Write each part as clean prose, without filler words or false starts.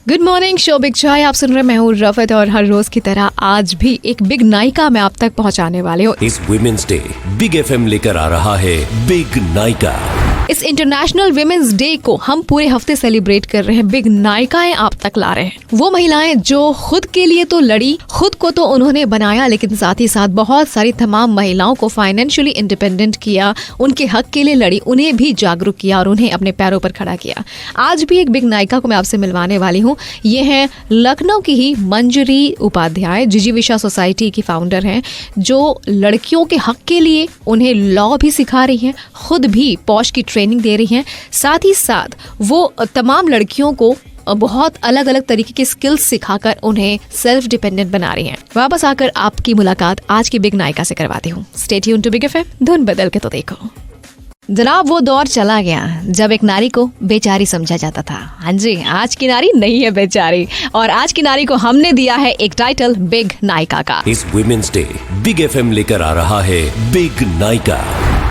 Good morning show big chai आप सुन रहे हैं। मैं हूँ रफत और हर रोज की तरह आज भी एक बिग नायिका मैं आप तक पहुँचाने वाली हूँ। इस वुमेन्स डे बिग एफएम लेकर आ रहा है बिग नायिका। इस इंटरनेशनल विमेंस डे को हम पूरे हफ्ते सेलिब्रेट कर रहे हैं। बिग नायिकाएं आप तक ला रहे हैं, वो महिलाएं जो खुद के लिए तो लड़ी, खुद को तो उन्होंने बनाया, लेकिन साथ ही साथ बहुत सारी तमाम महिलाओं को फाइनेंशियली इंडिपेंडेंट किया, उनके हक के लिए लड़ी, उन्हें भी जागरूक किया और उन्हें अपने पैरों पर खड़ा किया। आज भी एक बिग नायिका को मैं आपसे मिलवाने वाली हूँ। ये है लखनऊ की ही मंजरी उपाध्याय, जिजीविषा सोसाइटी की फाउंडर हैं, जो लड़कियों के हक के लिए उन्हें लॉ भी सिखा रही हैं, खुद भी पॉश की ट्रेनिंग दे रही हैं। साथ ही साथ वो तमाम लड़कियों को बहुत अलग अलग तरीके के स्किल्स सिखाकर उन्हें सेल्फ डिपेंडेंट बना रही हैं। वापस आकर आपकी मुलाकात आज की बिग नायिका से करवाती हूँ। Stay tuned to big FM, धुन बदल के तो देखो। जनाब, वो दौर चला गया जब एक नारी को बेचारी समझा जाता था। हाँ जी, आज की नारी नहीं है बेचारी, और आज की नारी को हमने दिया है एक टाइटल बिग नायिका का। इस वुमेन्स डे बिग एफएम लेकर आ रहा है बिग नायिका।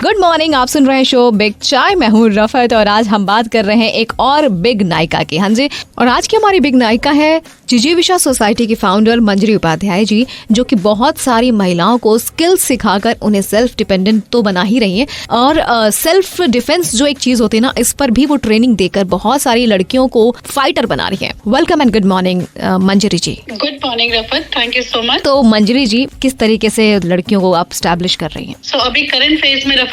गुड मॉर्निंग, आप सुन रहे हैं शो बिग चाय। मैं हूँ रफत और आज हम बात कर रहे हैं एक और बिग नायिका की। हाँ जी, और आज की हमारी बिग नायिका है जिजीविषा सोसाइटी की फाउंडर मंजरी उपाध्याय जी, जो कि बहुत सारी महिलाओं को स्किल्स सिखाकर उन्हें सेल्फ डिपेंडेंट तो बना ही रही हैं, और सेल्फ डिफेंस जो एक चीज होती है ना, इस पर भी वो ट्रेनिंग देकर बहुत सारी लड़कियों को फाइटर बना रही है। Welcome and good morning Manjari ji. Good morning Rafat, thank you so much. तो मंजरी जी, किस तरीके से लड़कियों को आप स्टैब्लिश कर रही हैं? अभी करंट फेज में रफत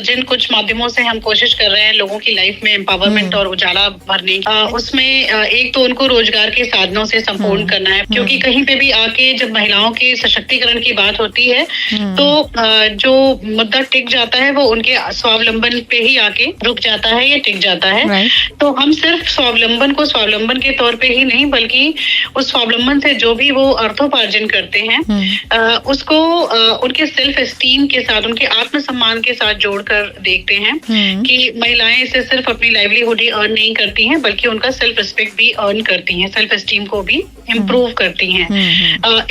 जिन कुछ माध्यमों से हम कोशिश कर रहे हैं लोगों की लाइफ में एम्पावरमेंट और उजाला भरने, उसमें एक तो उनको रोजगार के साधनों से संपूर्ण करना है, क्योंकि कहीं पे भी आके जब महिलाओं के सशक्तिकरण की बात होती है तो जो मुद्दा टिक जाता है वो उनके स्वावलंबन पे ही आके रुक जाता है, ये टिक जाता है। तो हम सिर्फ स्वावलंबन को स्वावलंबन के तौर पे ही नहीं, बल्कि उस स्वावलंबन से जो भी वो अर्थोपार्जन करते हैं उसको उनके सेल्फ एस्टीम के साथ, उनके आत्मसम्मान के साथ जोड़कर देखते हैं कि महिलाएं इससे सिर्फ अपनी लाइवलीहुड ही अर्न नहीं करती हैं, बल्कि उनका सेल्फ रिस्पेक्ट भी अर्न करती हैं, सेल्फ एस्टीम को भी इम्प्रूव करती हैं।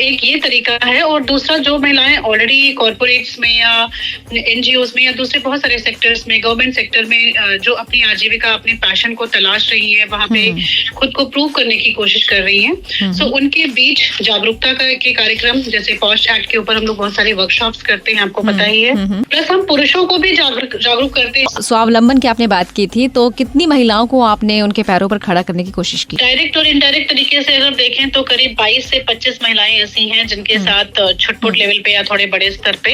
एक ये तरीका है। और दूसरा, जो महिलाएं ऑलरेडी कॉर्पोरेट्स में या एनजीओज में या दूसरे बहुत सारे सेक्टर्स में, गवर्नमेंट सेक्टर में जो अपनी आजीविका, अपने पैशन को तलाश रही हैं, वहां पे खुद को प्रूव करने की कोशिश कर रही हैं, सो उनके बीच जागरूकता के कार्यक्रम, जैसे पॉश एक्ट के ऊपर हम लोग बहुत सारे वर्कशॉप्स करते हैं, आपको पता ही है। प्लस हम पुरुषों को भी जागरूक करते हैं। स्वावलंबन की आपने बात की थी, तो कितनी महिलाओं को आपने उनके पैरों पर खड़ा करने की कोशिश की? डायरेक्ट और इनडायरेक्ट तरीके से अगर देखें तो करीब 22 से 25 महिलाएं ऐसी हैं जिनके साथ छुटपुट लेवल पे या थोड़े बड़े स्तर पे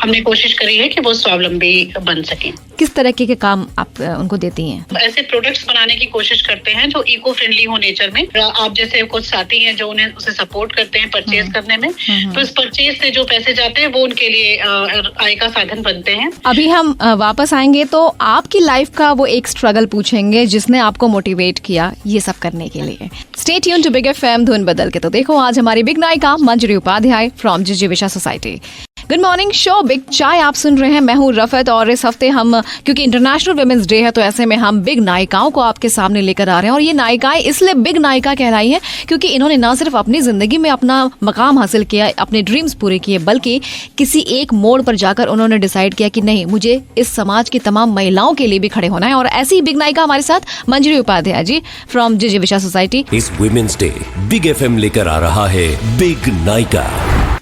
हमने कोशिश करी है कि वो स्वावलंबी बन सकें। किस तरह के काम आप उनको देती हैं? ऐसे प्रोडक्ट्स बनाने की कोशिश करते हैं जो इको फ्रेंडली हो नेचर में। आप जैसे कुछ साथी हैं जो उन्हें उसे सपोर्ट करते हैं परचेज करने में, तो इस परचेज से जो पैसे जाते हैं वो उनके लिए आय का साधन बनते हैं। अभी हम वापस आएंगे तो आपकी लाइफ का वो एक स्ट्रगल पूछेंगे जिसने आपको मोटिवेट किया ये सब करने के लिए। Stay tuned to big FM, धुन बदल के तो देखो। आज हमारी बिग नायिका Manjari Upadhyay from Jijivisha society. Good morning show big chai आप सुन रहे हैं। मैं हूँ रफत और इस हफ्ते हम, क्योंकि इंटरनेशनल वुमेन्स डे है, तो ऐसे में हम बिग नायिकाओं को आपके सामने लेकर आ रहे हैं। और ये नायिकाएं इसलिए बिग नायिका कहलाई हैं क्योंकि इन्होंने ना सिर्फ अपनी जिंदगी में अपना मकाम हासिल किया, अपने ड्रीम्स पूरे किए, बल्कि किसी एक मोड़ पर जाकर उन्होंने डिसाइड किया कि नहीं, मुझे इस समाज की तमाम महिलाओं के लिए भी खड़े होना है। और ऐसी ही बिग नायिका हमारे साथ मंजरी उपाध्याय जी फ्रॉम जिजीविषा सोसाइटी। इस वुमेन्स डे बिग एफएम लेकर आ रहा है बिग नायिका।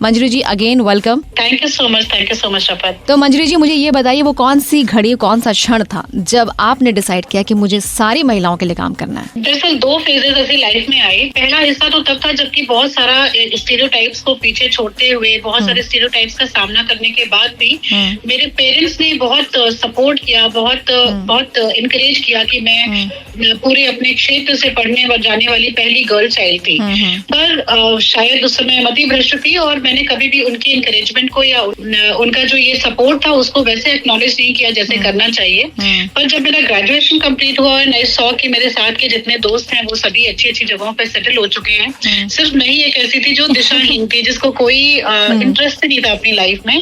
Manjari ji, again welcome. Thank you so much Rafat. तो मंजरी जी, मुझे ये बताइए, वो कौन सी घड़ी, कौन सा क्षण था जब आपने डिसाइड किया कि मुझे सारी महिलाओं के लिए काम करना है? दरअसल 2 फेजेस ऐसी लाइफ में आए। पहला हिस्सा तो तब था जबकि बहुत सारा स्टीरियोटाइप्स को पीछे छोड़ते हुए, बहुत सारे स्टीरियोटाइप्स का सामना करने के बाद भी मेरे पेरेंट्स ने बहुत सपोर्ट किया, बहुत इनकरेज किया कि मैं पूरे अपने क्षेत्र से पढ़ने व जाने वाली पहली गर्ल चाइल्ड थी। पर शायद उस समय मति भ्रष्ट थी और मैंने कभी भी उनकी इंकरेजमेंट को या उनका जो ये सपोर्ट था उसको वैसे एक्नॉलेज नहीं किया जैसे करना चाहिए। पर जब मेरा ग्रेजुएशन कंप्लीट हुआ और आई सॉ कि मेरे साथ के जितने दोस्त हैं वो सभी अच्छी अच्छी जगहों पे सेटल हो चुके हैं, सिर्फ मैं ही एक ऐसी थी जो दिशाहीन थी, जिसको कोई इंटरेस्ट नहीं था अपनी लाइफ में।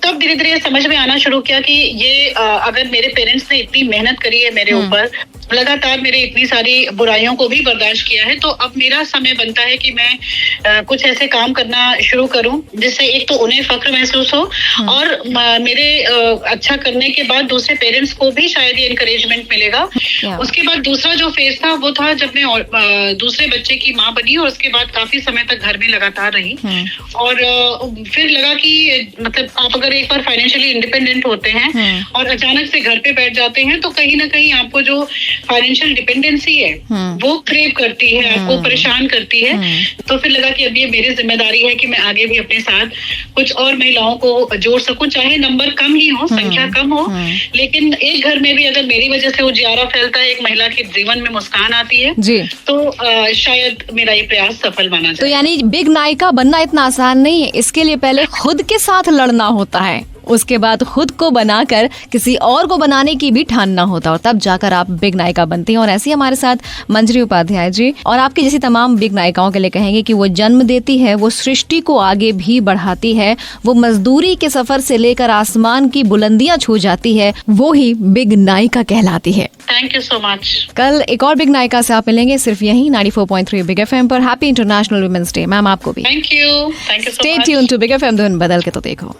तब धीरे धीरे समझ में आना शुरू किया कि ये अगर मेरे पेरेंट्स ने इतनी मेहनत करी है मेरे ऊपर, लगातार मेरे इतनी सारी बुराइयों को भी बर्दाश्त किया है, तो अब मेरा समय बनता है कि मैं कुछ ऐसे काम करना शुरू करूं जिससे एक तो उन्हें फख्र महसूस हो और मेरे अच्छा करने के बाद दूसरे पेरेंट्स को भी शायद ये इंकरेजमेंट मिलेगा। उसके बाद दूसरा जो फेज था वो था जब मैं दूसरे बच्चे की माँ बनी और उसके बाद काफी समय तक घर में लगातार रही और फिर लगा कि मतलब आप अगर एक बार फाइनेंशियली इंडिपेंडेंट होते हैं और अचानक से घर पे बैठ जाते हैं तो कहीं ना कहीं आपको जो फाइनेंशियल डिपेंडेंसी है वो क्रेव करती है, आपको परेशान करती है। तो फिर लगा कि अब ये मेरी जिम्मेदारी है कि मैं आगे भी अपने साथ कुछ और महिलाओं को जोड़ सकूं, चाहे नंबर कम ही हो, संख्या कम हो, लेकिन एक घर में भी अगर मेरी वजह से उजियारा फैलता है, एक महिला के जीवन में मुस्कान आती है जी, तो शायद मेरा ये प्रयास सफल माना जाए। तो यानी बिग नायिका बनना इतना आसान नहीं है, इसके लिए पहले खुद के साथ लड़ना होता है, उसके बाद खुद को बनाकर किसी और को बनाने की भी ठानना होता है, और तब जाकर आप बिग नायिका बनती हैं। और ऐसे ही हमारे साथ मंजरी उपाध्याय जी और आपकी जैसी तमाम बिग नायिकाओं के लिए कहेंगे कि वो जन्म देती है, वो सृष्टि को आगे भी बढ़ाती है, वो मजदूरी के सफर से लेकर आसमान की बुलंदियां छू जाती है, वो ही बिग नायिका कहलाती है। Thank you so much. कल एक और बिग नायिका से आप मिलेंगे सिर्फ यहीं 94.3 बिग एफएम पर। Happy international women's day ma'am आपको भी। Thank you so much. Stay tuned to big FM, धुन बदल के तो देखो।